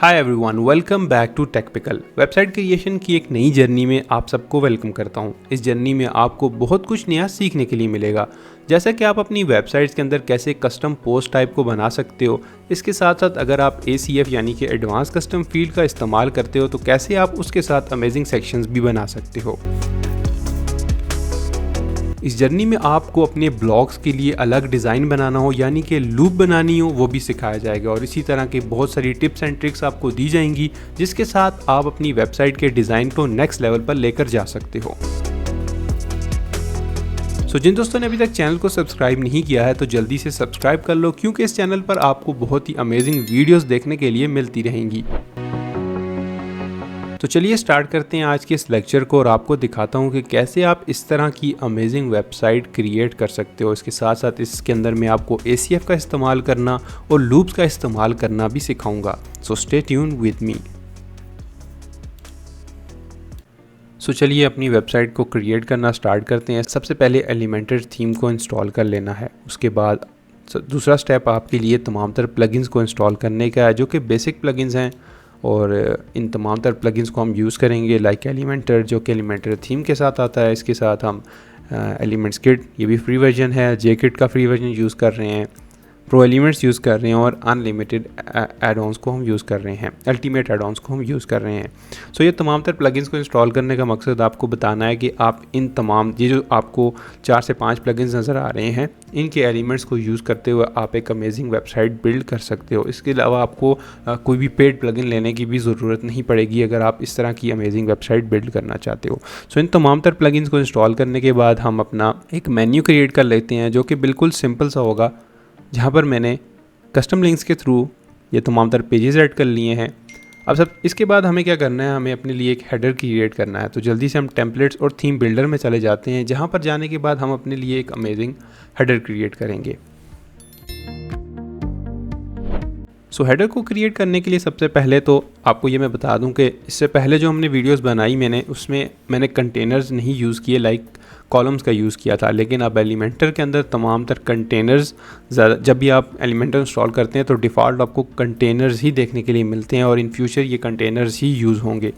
Hi everyone, welcome back to Techpical. Website creation की एक नई जर्नी में आप सबको वेलकम करता हूं। इस जर्नी में आपको बहुत कुछ नया सीखने के लिए मिलेगा, जैसा कि आप अपनी वेबसाइट्स के अंदर कैसे कस्टम पोस्ट टाइप को बना सकते हो। इसके साथ साथ अगर आप ACF यानी कि एडवांस कस्टम फील्ड का इस्तेमाल करते हो तो कैसे आप उसके साथ अमेजिंग सेक्शंस भी बना सकते हो। इस जर्नी में आपको अपने ब्लॉग्स के लिए अलग डिज़ाइन बनाना हो यानी कि लूप बनानी हो वो भी सिखाया जाएगा, और इसी तरह के बहुत सारी टिप्स एंड ट्रिक्स आपको दी जाएंगी जिसके साथ आप अपनी वेबसाइट के डिज़ाइन को नेक्स्ट लेवल पर लेकर जा सकते हो। जिन दोस्तों ने अभी तक चैनल को सब्सक्राइब नहीं किया है तो जल्दी से सब्सक्राइब कर लो, क्योंकि इस चैनल पर आपको बहुत ही अमेजिंग वीडियोस देखने के लिए मिलती रहेंगी। तो चलिए स्टार्ट करते हैं आज के इस लेक्चर को, और आपको दिखाता हूं कि कैसे आप इस तरह की अमेजिंग वेबसाइट क्रिएट कर सकते हो। इसके साथ साथ इसके अंदर मैं आपको ACF का इस्तेमाल करना और लूप्स का इस्तेमाल करना भी सिखाऊंगा। So stay tune with me. चलिए अपनी वेबसाइट को क्रिएट करना स्टार्ट करते हैं। सबसे पहले एलिमेंटर थीम को इंस्टॉल कर लेना है। उसके बाद दूसरा स्टेप आपके लिए तमाम तरह प्लगइन्स को इंस्टॉल करने का है, जो कि बेसिक प्लगइन्स हैं, और इन तमाम तरह प्लगइन्स को हम यूज़ करेंगे। लाइक एलिमेंटर, जो कि एलिमेंटर थीम के साथ आता है। इसके साथ हम एलिमेंट्स किट, ये भी फ्री वर्जन है, JKit का फ्री वर्जन यूज़ कर रहे हैं, प्रो एलिमेंट्स यूज़ कर रहे हैं, और अनलिमिटेड एड-ऑन्स को हम यूज़ कर रहे हैं, अल्टीमेट एड-ऑन्स को हम यूज़ कर रहे हैं। ये तमाम तरह प्लगइन्स को इंस्टॉल करने का मकसद आपको बताना है कि आप इन तमाम ये जो आपको 4 से 5 प्लगइन्स नज़र आ रहे हैं, इनके एलिमेंट्स को यूज़ करते हुए आप एक अमेजिंग वेबसाइट बिल्ड कर सकते हो। इसके अलावा आपको कोई भी पेड प्लगइन लेने की भी ज़रूरत नहीं पड़ेगी अगर आप इस तरह की अमेजिंग वेबसाइट बिल्ड करना चाहते हो। इन तमाम तरह प्लगइन्स को इंस्टॉल करने के बाद हम अपना एक मेन्यू क्रिएट कर लेते हैं, जो कि बिल्कुल सिंपल सा होगा, जहाँ पर मैंने कस्टम लिंक्स के थ्रू ये तमाम तरह पेजेस ऐड कर लिए हैं। अब सब इसके बाद हमें क्या करना है, हमें अपने लिए एक हेडर क्रिएट करना है। तो जल्दी से हम टेम्पलेट्स और थीम बिल्डर में चले जाते हैं, जहाँ पर जाने के बाद हम अपने लिए एक अमेजिंग हेडर क्रिएट करेंगे। हेडर को क्रिएट करने के लिए सबसे पहले तो आपको ये मैं बता दूं कि इससे पहले जो हमने वीडियोस बनाई उसमें मैंने कंटेनर्स नहीं यूज़ किए, लाइक कॉलम्स का यूज़ किया था। लेकिन अब एलिमेंटर के अंदर तमाम तरह कंटेनर्स जब भी आप एलिमेंटर इंस्टॉल करते हैं तो डिफ़ॉल्ट आपको कंटेनर्स ही देखने के लिए मिलते हैं, और इन फ्यूचर ये कंटेनर्स ही यूज़ होंगे।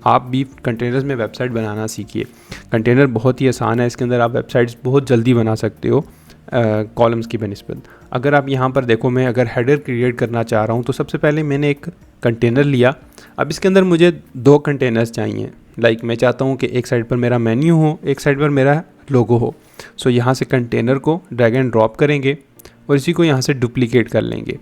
आप भी कंटेनर्स में वेबसाइट बनाना सीखिए। कंटेनर बहुत ही आसान है, इसके अंदर आप वेबसाइट्स बहुत जल्दी बना सकते हो कॉलम्स की बनिस्बत। अगर आप यहाँ पर देखो, मैं अगर हेडर क्रिएट करना चाह रहा हूँ तो सबसे पहले मैंने एक कंटेनर लिया। अब इसके अंदर मुझे 2 कंटेनर्स चाहिए। लाइक मैं चाहता हूँ कि एक साइड पर मेरा मेन्यू हो, एक साइड पर मेरा लोगो हो। यहाँ से कंटेनर को ड्रैग एंड ड्रॉप करेंगे और इसी को यहाँ से डुप्लीकेट कर लेंगे।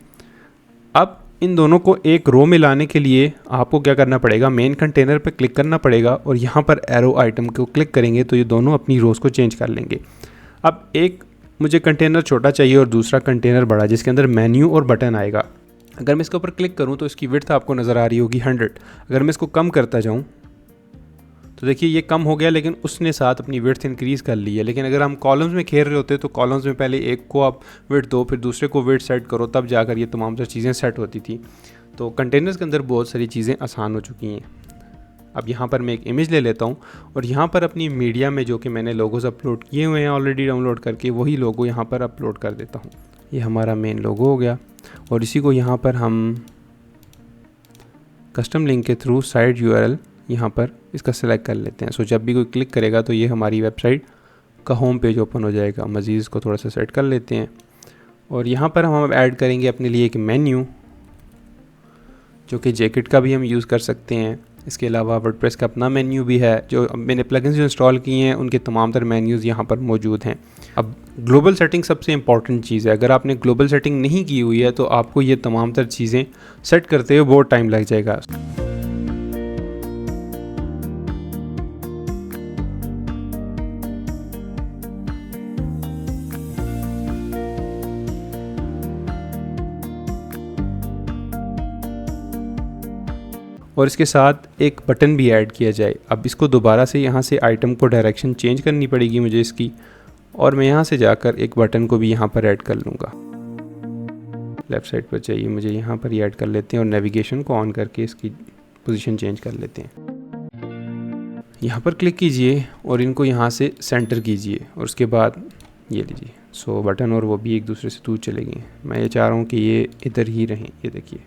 अब इन दोनों को एक रो में लाने के लिए आपको क्या करना पड़ेगा, मेन कंटेनर पर क्लिक करना पड़ेगा, और यहाँ पर एरो आइटम को क्लिक करेंगे तो ये दोनों अपनी रोज़ को चेंज कर लेंगे। अब एक मुझे कंटेनर छोटा चाहिए और दूसरा कंटेनर बड़ा, जिसके अंदर मेन्यू और बटन आएगा। अगर मैं इसके ऊपर क्लिक करूं तो इसकी विड्थ आपको नज़र आ रही होगी 100। अगर मैं इसको कम करता जाऊं तो देखिए ये कम हो गया, लेकिन उसने साथ अपनी विड्थ इंक्रीज़ कर ली है। लेकिन अगर हम कॉलम्स में खेल रहे होते तो कॉलम्स में पहले एक को आप विड्थ दो, फिर दूसरे को विड्थ सेट करो, तब जाकर ये तमाम सारी चीज़ें सेट होती थी। तो कंटेनर्स के अंदर बहुत सारी चीज़ें आसान हो चुकी हैं। अब यहाँ पर मैं एक इमेज ले लेता हूँ, और यहाँ पर अपनी मीडिया में जो कि मैंने लोगोस अपलोड किए हुए हैं ऑलरेडी डाउनलोड करके, वही लोगो यहाँ पर अपलोड कर देता हूँ। ये हमारा मेन लोगो हो गया, और इसी को यहाँ पर हम कस्टम लिंक के थ्रू साइट URL यहाँ पर इसका सेलेक्ट कर लेते हैं। जब भी कोई क्लिक करेगा तो ये हमारी वेबसाइट का होम पेज ओपन हो जाएगा। मज़ीद इसको थोड़ा सा सेट कर लेते हैं, और यहाँ पर हम ऐड करेंगे अपने लिए एक मेन्यू, जो कि JKit का भी हम यूज़ कर सकते हैं। इसके अलावा वर्डप्रेस का अपना मेन्यू भी है। जो मैंने प्लगइन्स जो इंस्टॉल किए हैं उनके तमाम तरह मेन्यूज़ यहाँ पर मौजूद हैं। अब ग्लोबल सेटिंग सबसे इंपॉर्टेंट चीज़ है। अगर आपने ग्लोबल सेटिंग नहीं की हुई है तो आपको ये तमाम तरह चीज़ें सेट करते हुए बहुत टाइम लग जाएगा। और इसके साथ एक बटन भी ऐड किया जाए। अब इसको दोबारा से यहाँ से आइटम को डायरेक्शन चेंज करनी पड़ेगी मुझे इसकी, और मैं यहाँ से जाकर एक बटन को भी यहाँ पर ऐड कर लूँगा। लेफ़्ट साइड पर चाहिए मुझे, यहाँ पर ही ऐड कर लेते हैं, और नेविगेशन को ऑन करके इसकी पोजीशन चेंज कर लेते हैं। यहाँ पर क्लिक कीजिए और इनको यहाँ से सेंटर कीजिए, और उसके बाद ये लीजिए। बटन और वो भी एक दूसरे से दूर चले गए। मैं ये चाह रहा हूँ कि ये इधर ही रहें। ये देखिए,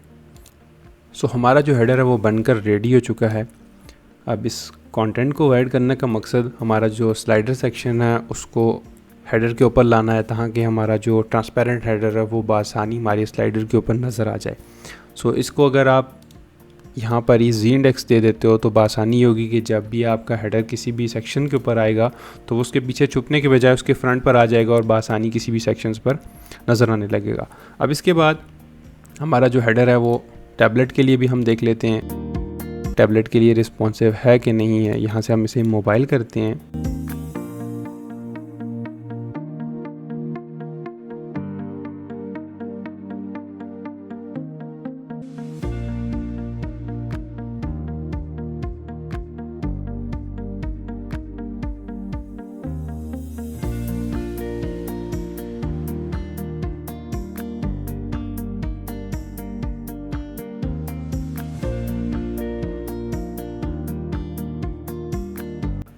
सो हमारा जो हेडर है वो बनकर रेडी हो चुका है। अब इस कंटेंट को ऐड करने का मकसद हमारा जो स्लाइडर सेक्शन है उसको हेडर के ऊपर लाना है, ताकि हमारा जो ट्रांसपेरेंट हेडर है वो बआसानी हमारे स्लाइडर के ऊपर नज़र आ जाए। सो इसको अगर आप यहाँ पर ही जी इंडेक्स दे देते हो तो बआसानी होगी कि जब भी आपका हेडर किसी भी सेक्शन के ऊपर आएगा तो वो उसके पीछे छुपने के बजाय उसके फ्रंट पर आ जाएगा और बआसानी किसी भी सेक्शंस पर नज़र आने लगेगा। अब इसके बाद हमारा जो हेडर है वो टैबलेट के लिए भी हम देख लेते हैं, टैबलेट के लिए रिस्पॉन्सिव है कि नहीं है। यहाँ से हम इसे मोबाइल करते हैं।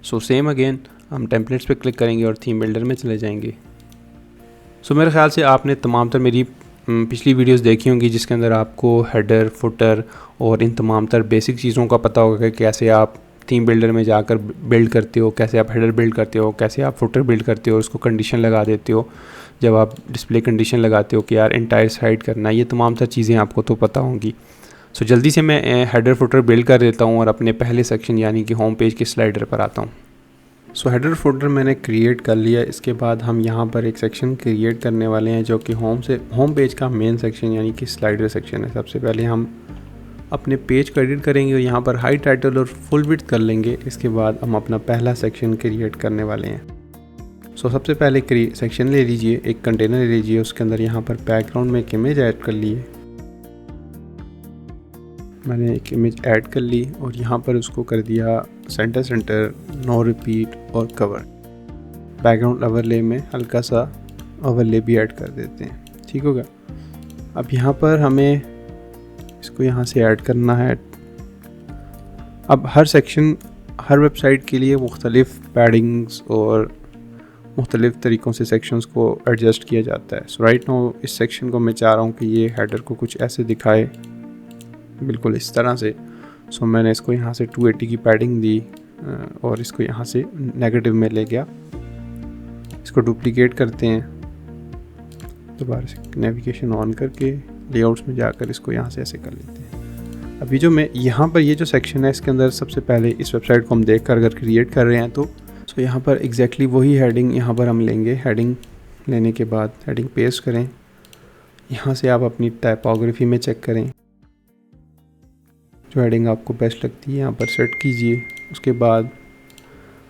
सो सेम अगेन हम टेम्पलेट्स पे क्लिक करेंगे और थीम बिल्डर में चले जाएंगे। सो मेरे ख्याल से आपने तमाम तर मेरी पिछली वीडियोस देखी होंगी जिसके अंदर आपको हेडर, फुटर और इन तमाम तर बेसिक चीज़ों का पता होगा कि कैसे आप थीम बिल्डर में जाकर बिल्ड करते हो, कैसे आप हेडर बिल्ड करते हो, कैसे आप फुटर बिल्ड करते हो, उसको कंडीशन लगा देते हो जब आप डिस्प्ले कंडीशन लगाते हो कि यार एंटायर साइड करना है। ये तमाम तर चीज़ें आपको तो पता होंगी। सो जल्दी से मैं हेडर फुटर बिल्ड कर देता हूँ और अपने पहले सेक्शन यानी कि होम पेज के स्लाइडर पर आता हूँ। सो हेडर फुटर मैंने क्रिएट कर लिया। इसके बाद हम यहाँ पर एक सेक्शन क्रिएट करने वाले हैं जो कि होम पेज का मेन सेक्शन यानी कि स्लाइडर सेक्शन है। सबसे पहले हम अपने पेज को एडिट करेंगे और यहाँ पर हाई टाइटल और फुल विड्थ कर लेंगे। इसके बाद हम अपना पहला सेक्शन क्रिएट करने वाले हैं। सो सबसे पहले सेक्शन ले लीजिए, एक कंटेनर ले लीजिए, उसके अंदर यहाँ पर बैकग्राउंड में एक इमेज ऐड कर लिए। मैंने एक इमेज ऐड कर ली और यहाँ पर उसको कर दिया सेंटर, नो रिपीट और कवर। बैकग्राउंड ओवरले में हल्का सा ओवरले भी ऐड कर देते हैं, ठीक होगा। अब यहाँ पर हमें इसको यहाँ से ऐड करना है। अब हर सेक्शन, हर वेबसाइट के लिए मुख्तलिफ पैडिंग्स और मुख्तलिफ तरीक़ों से सेक्शंस को एडजस्ट किया जाता है। सो राइट नाउ इस सेक्शन को मैं चाह रहा हूँ कि ये हेडर को कुछ ऐसे दिखाए, बिल्कुल इस तरह से। सो मैंने इसको यहाँ से 280 की पैडिंग दी और इसको यहाँ से नेगेटिव में ले गया। इसको डुप्लीकेट करते हैं, दोबारा से नेविगेशन ऑन करके लेआउट्स में जाकर इसको यहाँ से ऐसे कर लेते हैं। अभी जो मैं यहाँ पर ये जो सेक्शन है इसके अंदर सबसे पहले इस वेबसाइट को हम देख कर अगर क्रिएट कर रहे हैं तो सो यहाँ पर एग्जैक्टली वही हेडिंग यहाँ पर हम लेंगे। हेडिंग लेने के बाद हेडिंग पेस्ट करें। यहाँ से आप अपनी टाइपोग्राफी में चेक करें, जो हेडिंग आपको बेस्ट लगती है यहाँ पर सेट कीजिए। उसके बाद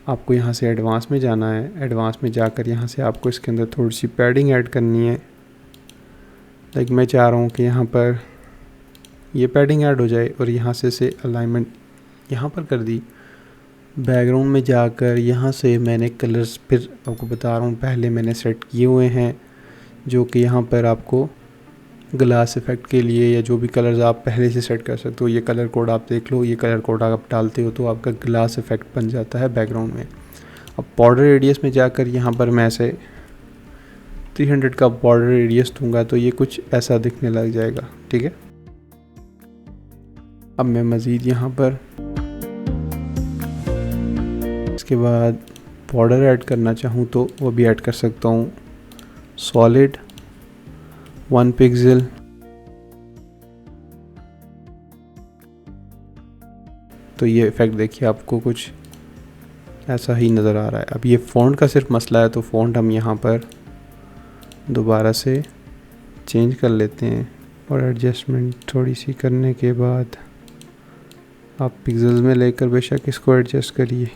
आपको यहाँ से एडवांस में जाना है। एडवांस में जाकर यहाँ से आपको इसके अंदर थोड़ी सी पैडिंग ऐड करनी है। लाइक मैं चाह रहा हूँ कि यहाँ पर ये पैडिंग ऐड हो जाए और यहाँ से अलाइनमेंट यहाँ पर कर दी। बैकग्राउंड में जाकर यहाँ से मैंने कलर्स फिर आपको बता रहा हूँ पहले मैंने सेट किए हुए हैं, जो कि यहाँ पर आपको ग्लास इफ़ेक्ट के लिए या जो भी कलर्स आप पहले से सेट कर सकते हो। ये कलर कोड आप देख लो, ये कलर कोड आप डालते हो तो आपका ग्लास इफ़ेक्ट बन जाता है बैकग्राउंड में। अब बॉर्डर रेडियस में जाकर यहाँ पर मैं ऐसे 300 का बॉर्डर रेडियस दूंगा तो ये कुछ ऐसा दिखने लग जाएगा, ठीक है। अब मैं मज़ीद यहाँ पर इसके बाद बॉर्डर ऐड करना चाहूँ तो वो भी ऐड कर सकता हूँ। सॉलिड 1 पिक्सल, तो ये इफ़ेक्ट देखिए आपको कुछ ऐसा ही नज़र आ रहा है। अब ये फ़ॉन्ट का सिर्फ मसला है तो फ़ॉन्ट हम यहाँ पर दोबारा से चेंज कर लेते हैं और एडजस्टमेंट थोड़ी सी करने के बाद आप पिक्सल्स में लेकर बेशक इसको एडजस्ट करिए।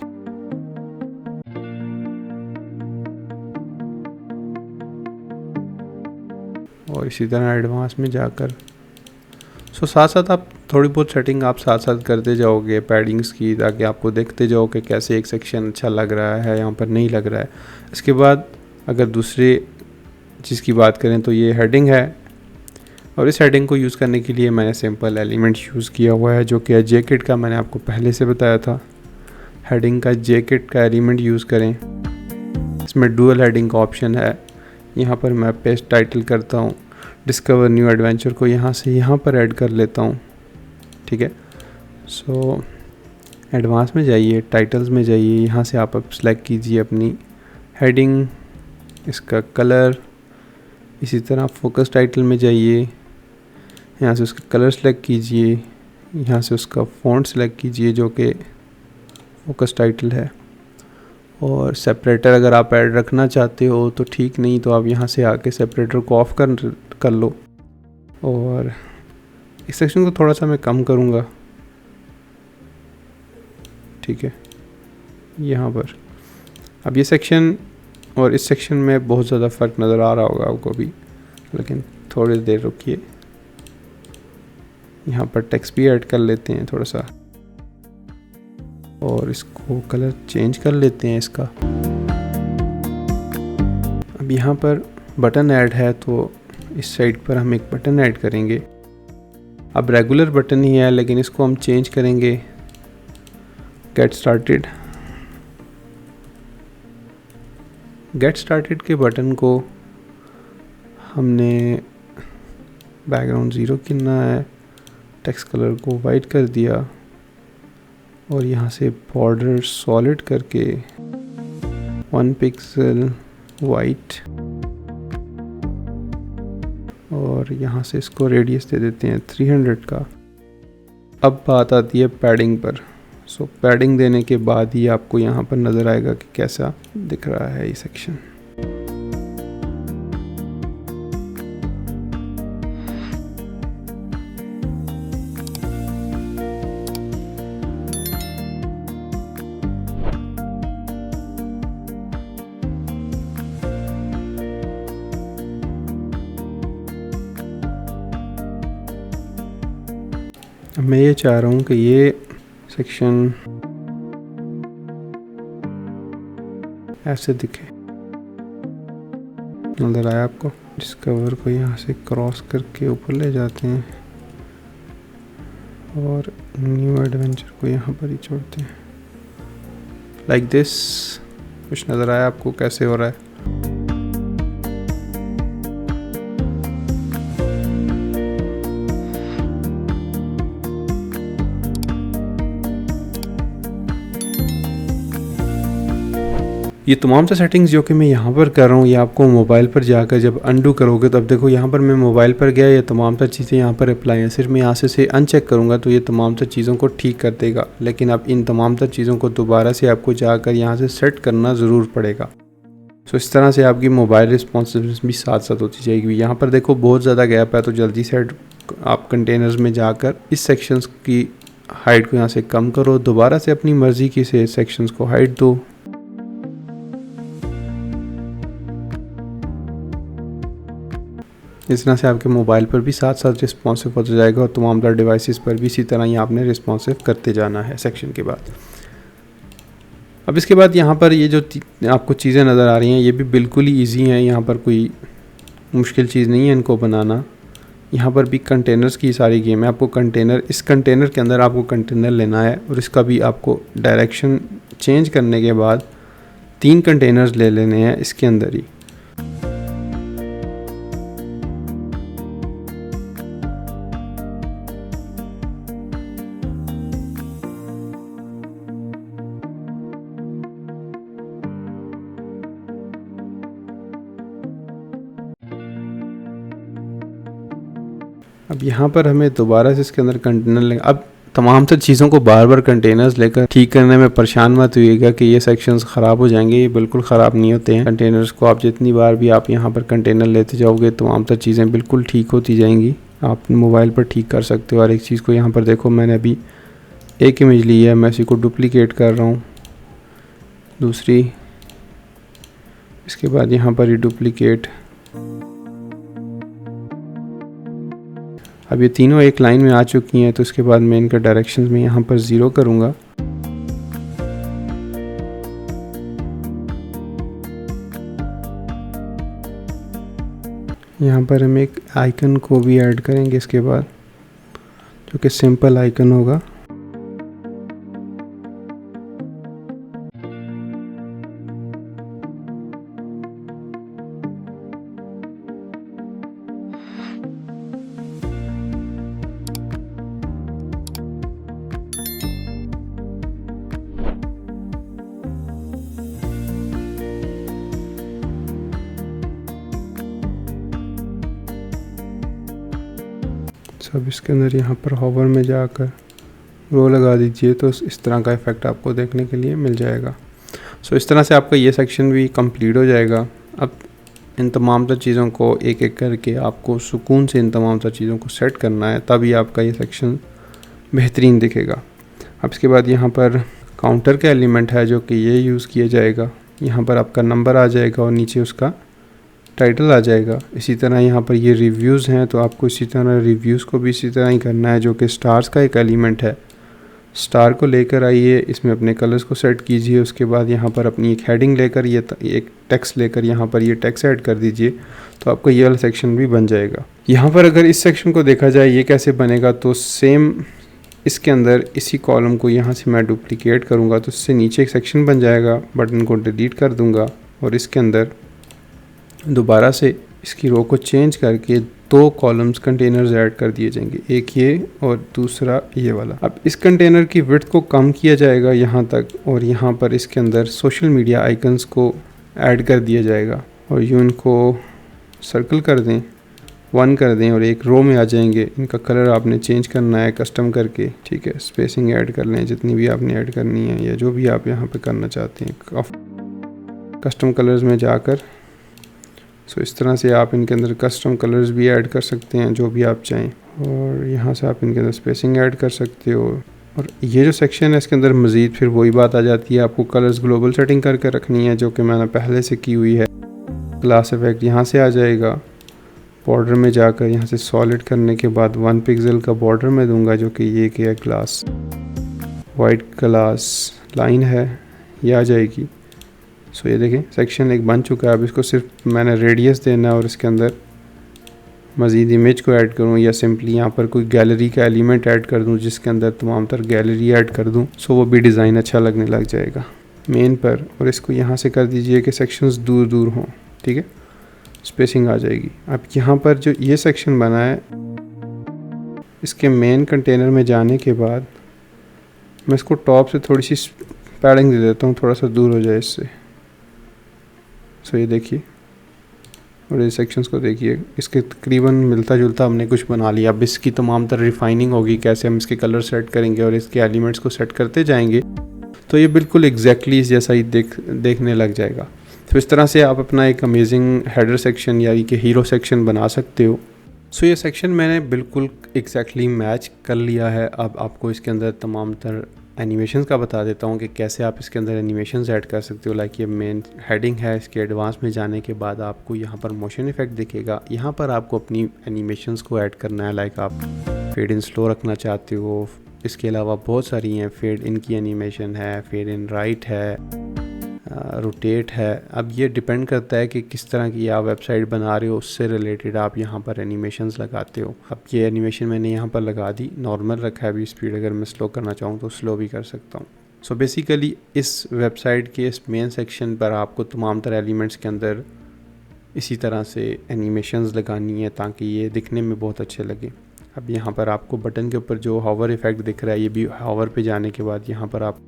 और इसी तरह एडवांस में जाकर साथ साथ आप थोड़ी बहुत सेटिंग आप साथ साथ करते जाओगे पैडिंग्स की, ताकि आपको देखते जाओ कि कैसे एक सेक्शन अच्छा लग रहा है, यहाँ पर नहीं लग रहा है। इसके बाद अगर दूसरी चीज़ की बात करें तो ये हेडिंग है और इस हेडिंग को यूज़ करने के लिए मैंने सिंपल एलिमेंट यूज़ किया हुआ है जो कि है जेकेट का। मैंने आपको पहले से बताया था हेडिंग का जेकेट का एलिमेंट यूज़ करें। इसमें डुअल हेडिंग का ऑप्शन है। यहाँ पर मैं पेस्ट टाइटल करता हूँ, डिस्कवर न्यू एडवेंचर को यहाँ से यहाँ पर ऐड कर लेता हूँ। ठीक है। सो एडवांस में जाइए, टाइटल्स में जाइए, यहाँ से आप सेलेक्ट कीजिए अपनी हेडिंग, इसका कलर। इसी तरह फोकस टाइटल में जाइए, यहाँ से उसका कलर सेलेक्ट कीजिए, यहाँ से उसका फ़ॉन्ट सेलेक्ट कीजिए जो कि फोकस टाइटल है। और सेपरेटर अगर आप ऐड रखना चाहते हो तो ठीक, नहीं तो आप यहाँ से आके सेपरेटर को ऑफ़ कर लो। और इस सेक्शन को थोड़ा सा मैं कम करूँगा, ठीक है, यहाँ पर। अब ये सेक्शन और इस सेक्शन में बहुत ज़्यादा फ़र्क नज़र आ रहा होगा आपको भी, लेकिन थोड़ी देर रुकिए। यहाँ पर टेक्स्ट भी ऐड कर लेते हैं थोड़ा सा, और इसको कलर चेंज कर लेते हैं इसका। अब यहाँ पर बटन ऐड है तो इस साइड पर हम एक बटन ऐड करेंगे। अब रेगुलर बटन ही है लेकिन इसको हम चेंज करेंगे गेट स्टार्टेड। गेट स्टार्टेड के बटन को हमने बैकग्राउंड 0 करना है, टेक्स्ट कलर को वाइट कर दिया और यहाँ से बॉर्डर सॉलिड करके 1 पिक्सल वाइट, और यहाँ से इसको रेडियस दे देते हैं 300 का। अब बात आती है पैडिंग पर। सो पैडिंग देने के बाद ही आपको यहाँ पर नज़र आएगा कि कैसा दिख रहा है ये सेक्शन। अब मैं ये चाह रहा हूँ कि ये सेक्शन ऐसे दिखे, नज़र आया आपको? डिस्कवर को यहाँ से क्रॉस करके ऊपर ले जाते हैं और न्यू एडवेंचर को यहाँ पर ही छोड़ते हैं, लाइक दिस। कुछ नज़र आया आपको कैसे हो रहा है? ये तमाम से सेटिंग्स जो कि मैं यहाँ पर कर रहा हूँ, ये आपको मोबाइल पर जाकर जब अंडू करोगे तब देखो यहाँ पर मैं मोबाइल पर गया, ये तमाम तर चीज़ें यहाँ पर अप्लाई हैं। सिर्फ मैं यहाँ से अनचेक करूँगा तो ये तमाम तर चीज़ों को ठीक कर देगा, लेकिन अब इन तमाम तर चीज़ों को दोबारा से आपको जाकर यहाँ से सेट करना ज़रूर पड़ेगा। सो इस तरह से आपकी मोबाइल रिस्पॉन्सिवनेस भी साथ साथ होती जाएगी। यहाँ पर देखो बहुत ज़्यादा गैप है, तो जल्दी से आप कंटेनर्स में जाकर इस सेक्शंस की हाइट को यहाँ से कम करो, दोबारा से अपनी मर्ज़ी की से सेक्शंस को हाइट दो। इस तरह से आपके मोबाइल पर भी साथ साथ रिस्पॉन्सिव होता जाएगा और तमाम तरह डिवाइसेस पर भी इसी तरह ही आपने रिस्पॉन्सिव करते जाना है सेक्शन के बाद। अब इसके बाद यहाँ पर ये जो आपको चीज़ें नज़र आ रही हैं ये भी बिल्कुल ही ईजी हैं, यहाँ पर कोई मुश्किल चीज़ नहीं है इनको बनाना। यहाँ पर भी कंटेनर्स की सारी गेम है। आपको कंटेनर, इस कंटेनर के अंदर आपको कंटेनर लेना है और इसका भी आपको डायरेक्शन चेंज करने के बाद 3 कंटेनर्स ले लेने हैं इसके अंदर ही। अब यहाँ पर हमें दोबारा से इसके अंदर कंटेनर लेंगे। अब तमाम तर चीज़ों को बार बार कंटेनर्स लेकर ठीक करने में परेशान मत होइएगा कि ये सेक्शंस ख़राब हो जाएंगे, ये बिल्कुल ख़राब नहीं होते हैं। कंटेनर्स को आप जितनी बार भी आप यहाँ पर कंटेनर लेते जाओगे तमाम तर चीज़ें बिल्कुल ठीक होती जाएंगी। आप मोबाइल पर ठीक कर सकते हो। और एक चीज़ को यहाँ पर देखो, मैंने अभी एक इमेज ली है, मैं इसी को डुप्लीकेट कर रहा हूँ दूसरी, इसके बाद यहाँ पर ही डुप्लीकेट। अब ये तीनों एक लाइन में आ चुकी हैं, तो इसके बाद मैं इनका डायरेक्शंस में यहाँ पर 0 करूँगा। यहाँ पर हम एक आइकन को भी ऐड करेंगे इसके बाद, जो कि सिंपल आइकन होगा। सो अब इसके अंदर यहाँ पर होवर में जाकर रो लगा दीजिए तो इस तरह का इफ़ेक्ट आपको देखने के लिए मिल जाएगा। सो इस तरह से आपका ये सेक्शन भी कंप्लीट हो जाएगा। अब इन तमाम तर चीज़ों को एक एक करके आपको सुकून से इन तमाम तर चीज़ों को सेट करना है, तभी आपका ये सेक्शन बेहतरीन दिखेगा। अब इसके बाद यहाँ पर काउंटर का एलिमेंट है जो कि ये यूज़ किया जाएगा। यहाँ पर आपका नंबर आ जाएगा और नीचे उसका टाइटल आ जाएगा। इसी तरह यहाँ पर ये रिव्यूज़ हैं तो आपको इसी तरह रिव्यूज़ को भी इसी तरह ही करना है, जो कि स्टार्स का एक एलिमेंट है। स्टार को लेकर आइए, इसमें अपने कलर्स को सेट कीजिए। उसके बाद यहाँ पर अपनी एक हेडिंग लेकर ये एक टेक्स्ट लेकर यहाँ पर ये टेक्स्ट ऐड कर दीजिए तो आपका ये वाला सेक्शन भी बन जाएगा। यहाँ पर अगर इस सेक्शन को देखा जाए ये कैसे बनेगा, तो सेम इसके अंदर इसी कॉलम को यहाँ से मैं डुप्लिकेट करूँगा तो इससे नीचे एक सेक्शन बन जाएगा। बटन को डिलीट कर दूँगा और इसके अंदर दोबारा से इसकी रो को चेंज करके 2 कॉलम्स कंटेनर्स ऐड कर दिए जाएंगे, एक ये और दूसरा ये वाला। अब इस कंटेनर की विड्थ को कम किया जाएगा यहाँ तक, और यहाँ पर इसके अंदर सोशल मीडिया आइकन्स को ऐड कर दिया जाएगा और यूँ इनको सर्कल कर दें, 1 कर दें और एक रो में आ जाएंगे। इनका कलर आपने चेंज करना है कस्टम करके, ठीक है। स्पेसिंग ऐड कर लें जितनी भी आपने ऐड करनी है या जो भी आप यहाँ पे करना चाहते हैं कस्टम कलर्स में जाकर। सो इस तरह से आप इनके अंदर कस्टम कलर्स भी ऐड कर सकते हैं जो भी आप चाहें, और यहाँ से आप इनके अंदर स्पेसिंग ऐड कर सकते हो। और ये जो सेक्शन है इसके अंदर मज़ीद फिर वही बात आ जाती है, आपको कलर्स ग्लोबल सेटिंग करके रखनी है जो कि मैंने पहले से की हुई है। ग्लास इफेक्ट यहाँ से आ जाएगा, बॉर्डर में जाकर यहाँ से सॉलिड करने के बाद 1 पिक्सल का बॉर्डर में दूंगा जो कि ये क्या ग्लास वाइट ग्लास लाइन है ये आ जाएगी। सो ये देखें सेक्शन एक बन चुका है। अब इसको सिर्फ मैंने रेडियस देना है और इसके अंदर मज़ीद इमेज को ऐड करूँ या सिंपली यहाँ पर कोई गैलरी का एलिमेंट ऐड कर दूँ जिसके अंदर तमाम तर गैलरी ऐड कर दूँ, सो वो भी डिज़ाइन अच्छा लगने लग जाएगा मेन पर। और इसको यहाँ से कर दीजिए कि सेक्शंस दूर दूर हों, ठीक है, स्पेसिंग आ जाएगी। अब यहाँ पर जो ये सेक्शन बना है इसके मेन कंटेनर में जाने के बाद मैं इसको टॉप से थोड़ी सी पैडिंग दे देता हूँ, थोड़ा सा दूर हो जाए इससे। सो ये देखिए और ये सेक्शंस को देखिए, इसके तकरीबन मिलता जुलता हमने कुछ बना लिया। अब इसकी तमाम तरह रिफाइनिंग होगी, कैसे हम इसके कलर सेट करेंगे और इसके एलिमेंट्स को सेट करते जाएंगे तो ये बिल्कुल एग्जैक्टली इस जैसा ही देखने लग जाएगा। तो इस तरह से आप अपना एक अमेजिंग हेडर सेक्शन यानी कि हीरो सेक्शन बना सकते हो। सो ये सेक्शन मैंने बिल्कुल एग्जैक्टली मैच कर लिया है। अब आपको इसके अंदर तमाम तर एनिमेशंस का बता देता हूँ कि कैसे आप इसके अंदर एनिमेशंस ऐड कर सकते हो। लाइक ये मेन हेडिंग है, इसके एडवांस में जाने के बाद आपको यहाँ पर मोशन इफेक्ट दिखेगा। यहाँ पर आपको अपनी एनिमेशंस को ऐड करना है। लाइक आप फेड इन स्लो रखना चाहते हो, इसके अलावा बहुत सारी हैं, फेड इन की एनिमेशन है, फेड इन राइट है, रोटेट है। अब ये डिपेंड करता है कि किस तरह की आप वेबसाइट बना रहे हो, उससे रिलेटेड आप यहाँ पर एनिमेशंस लगाते हो। अब ये एनिमेशन मैंने यहाँ पर लगा दी, नॉर्मल रखा है अभी स्पीड, अगर मैं स्लो करना चाहूँ तो स्लो भी कर सकता हूँ। सो बेसिकली इस वेबसाइट के इस मेन सेक्शन पर आपको तमाम तरह एलिमेंट्स के अंदर इसी तरह से एनिमेशंस लगानी है ताकि ये दिखने में बहुत अच्छे लगे। अब यहाँ पर आपको बटन के ऊपर जो हॉवर इफेक्ट दिख रहा है, ये भी हॉवर पे जाने के बाद यहाँ पर आप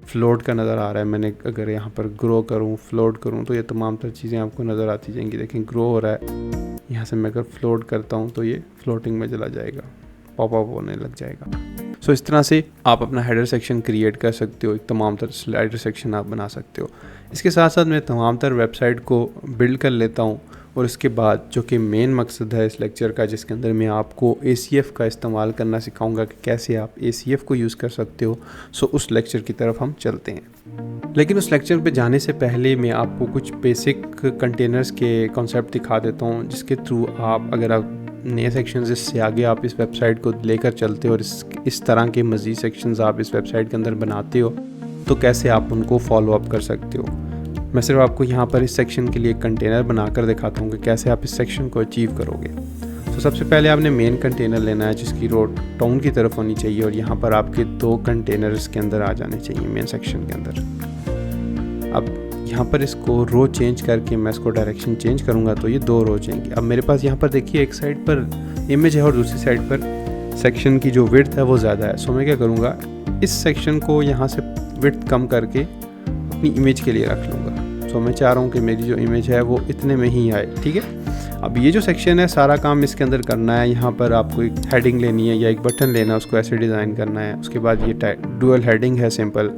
फ्लोट का नज़र आ रहा है। मैंने अगर यहाँ पर ग्रो करूँ, फ्लोट करूँ तो ये तमाम तर चीज़ें आपको नज़र आती जाएंगी। देखें ग्रो हो रहा है, यहाँ से मैं अगर फ्लोट करता हूँ तो ये फ्लोटिंग में चला जाएगा, पॉपअप होने लग जाएगा। सो इस तरह से आप अपना हेडर सेक्शन क्रिएट कर सकते हो, एक तमाम तर स्लाइडर सेक्शन आप बना सकते हो। इसके साथ साथ मैं तमाम तर वेबसाइट को बिल्ड कर लेता हूँ और इसके बाद जो कि मेन मकसद है इस लेक्चर का, जिसके अंदर मैं आपको ACF का इस्तेमाल करना सिखाऊंगा कि कैसे आप ACF को यूज़ कर सकते हो। सो उस लेक्चर की तरफ हम चलते हैं। लेकिन उस लेक्चर पे जाने से पहले मैं आपको कुछ बेसिक कंटेनर्स के कॉन्सेप्ट दिखा देता हूँ, जिसके थ्रू आप अगर आप नए सेक्शंस इससे आगे आप इस वेबसाइट को लेकर चलते हो और इस तरह के मज़ीद सेक्शंस आप इस वेबसाइट के अंदर बनाते हो तो कैसे आप उनको फॉलो अप कर सकते हो। मैं सिर्फ आपको यहाँ पर इस सेक्शन के लिए एक कंटेनर बनाकर दिखाता हूँ कि कैसे आप इस सेक्शन को अचीव करोगे। तो सबसे पहले आपने मेन कंटेनर लेना है जिसकी रो टाउन की तरफ होनी चाहिए और यहाँ पर आपके 2 कंटेनर्स के अंदर आ जाने चाहिए मेन सेक्शन के अंदर। अब यहाँ पर इसको रो चेंज करके मैं इसको डायरेक्शन चेंज करूँगा तो ये 2 रो जाएंगी। अब मेरे पास यहाँ पर देखिए एक साइड पर इमेज है और दूसरी साइड पर सेक्शन की जो विड्थ है वो ज़्यादा है। सो मैं क्या करूँगा, इस सेक्शन को यहाँ से विड्थ कम करके अपनी इमेज के लिए रख लूँगा। सो मैं चाह रहा हूँ कि मेरी जो इमेज है वो इतने में ही आए, ठीक है। अब ये जो सेक्शन है सारा काम इसके अंदर करना है। यहाँ पर आपको एक हेडिंग लेनी है या एक बटन लेना है, उसको ऐसे डिज़ाइन करना है। उसके बाद ये डुअल हेडिंग है सिंपल।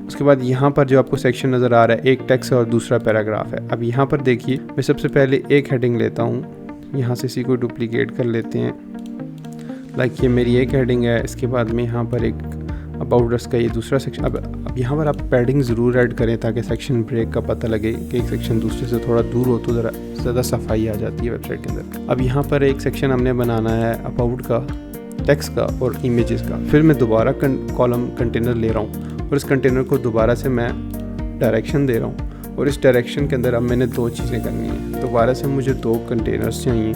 उसके बाद यहाँ पर जो आपको सेक्शन नज़र आ रहा है, एक टेक्स्ट और दूसरा पैराग्राफ है। अब यहाँ पर देखिए, मैं सबसे पहले एक हेडिंग लेता हूँ, यहाँ से इसी को डुप्लीकेट कर लेते हैं। लाइक ये मेरी एक हेडिंग है। इसके बाद में यहाँ पर एक अबाउट अस का ये दूसरा सेक्शन। अब यहाँ पर आप पैडिंग ज़रूर ऐड करें ताकि सेक्शन ब्रेक का पता लगे कि एक सेक्शन दूसरे से थोड़ा दूर हो तो ज़रा ज़्यादा सफाई आ जाती है वेबसाइट के अंदर। अब यहाँ पर एक सेक्शन हमने बनाना है अबाउट का, टेक्स्ट का और इमेजेस का। फिर मैं दोबारा कॉलम कंटेनर ले रहा हूँ और इस कंटेनर को दोबारा से मैं डायरेक्शन दे रहा हूँ। और इस डायरेक्शन के अंदर अब मैंने 2 चीज़ें करनी है। दोबारा से मुझे 2 कंटेनर्स चाहिए,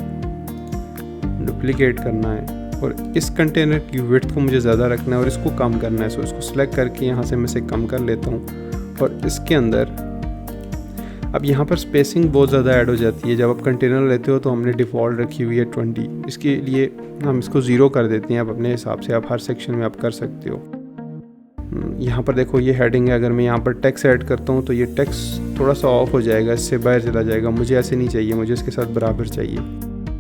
डुप्लीकेट करना है और इस कंटेनर की विड्थ को मुझे ज़्यादा रखना है और इसको कम करना है। सो इसको सिलेक्ट करके यहाँ से मैं इसे कम कर लेता हूँ। और इसके अंदर अब यहाँ पर स्पेसिंग बहुत ज़्यादा ऐड हो जाती है। जब आप कंटेनर लेते हो तो हमने डिफ़ॉल्ट रखी हुई है 20, इसके लिए हम इसको 0 कर देते हैं। आप अपने हिसाब से आप हर सेक्शन में आप कर सकते हो। यहाँ पर देखो ये हेडिंग है, अगर मैं यहाँ पर टेक्स्ट ऐड करता हूँ तो ये टेक्स्ट थोड़ा सा ऑफ हो जाएगा, इससे बाहर चला जाएगा। मुझे ऐसे नहीं चाहिए, मुझे इसके साथ बराबर चाहिए।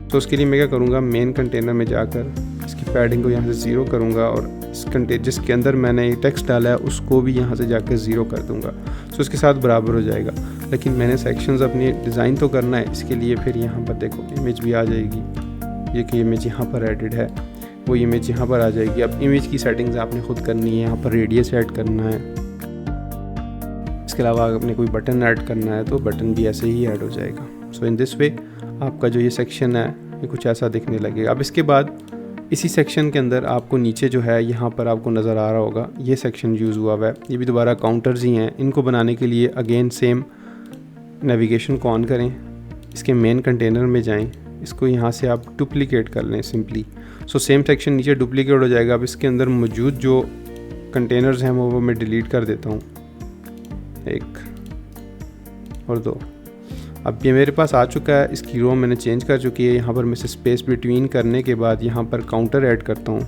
तो उसके लिए मैं क्या करूँगा, मेन कंटेनर में जाकर इसकी पैडिंग को यहाँ से 0 करूँगा और इस जिसके अंदर मैंने ये टेक्स्ट डाला है उसको भी यहाँ से जाकर 0 कर दूँगा। तो इसके साथ बराबर हो जाएगा। लेकिन मैंने सेक्शंस अपनी डिज़ाइन तो करना है, इसके लिए फिर यहाँ पर देखो इमेज भी आ जाएगी। ये कि इमेज यहाँ पर एडिड है, वो इमेज यहाँ पर आ जाएगी। अब इमेज की सेटिंग्स आपने खुद करनी है। यहाँ पर रेडियस ऐड करना है। इसके अलावा आपने कोई बटन ऐड करना है तो बटन भी ऐसे ही ऐड हो जाएगा। सो इन दिस वे आपका जो ये सेक्शन है ये कुछ ऐसा दिखने लगेगा। अब इसके बाद इसी सेक्शन के अंदर आपको नीचे जो है यहाँ पर आपको नज़र आ रहा होगा ये सेक्शन यूज़ हुआ है। ये भी दोबारा काउंटर्स ही हैं। इनको बनाने के लिए अगेन सेम नेविगेशन को ऑन करें, इसके मेन कंटेनर में जाएं, इसको यहाँ से आप डुप्लीकेट कर लें सिंपली। सो सेम सेक्शन नीचे डुप्लीकेट हो जाएगा। अब इसके अंदर मौजूद जो कंटेनर्स हैं वो मैं डिलीट कर देता हूँ, 1 और 2। अब ये मेरे पास आ चुका है। इसकी रो मैंने चेंज कर चुकी है। यहाँ पर मैं स्पेस बिटवीन करने के बाद यहाँ पर काउंटर ऐड करता हूँ।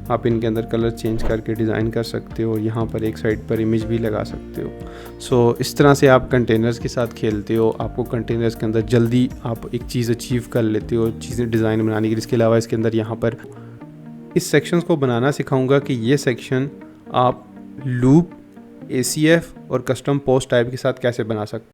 आप इनके अंदर कलर चेंज करके डिज़ाइन कर सकते हो। यहाँ पर एक साइड पर इमेज भी लगा सकते हो। सो इस तरह से आप कंटेनर्स के साथ खेलते हो। आपको कंटेनर्स के अंदर जल्दी आप एक चीज़ अचीव कर लेते हो, चीज़ें डिज़ाइन बनाने के लिए। इसके अलावा इसके अंदर यहाँ पर इस सेक्शंस को बनाना सिखाऊंगा कि ये सेक्शन आप लूप, ACF और कस्टम पोस्ट टाइप के साथ कैसे बना सकते हो।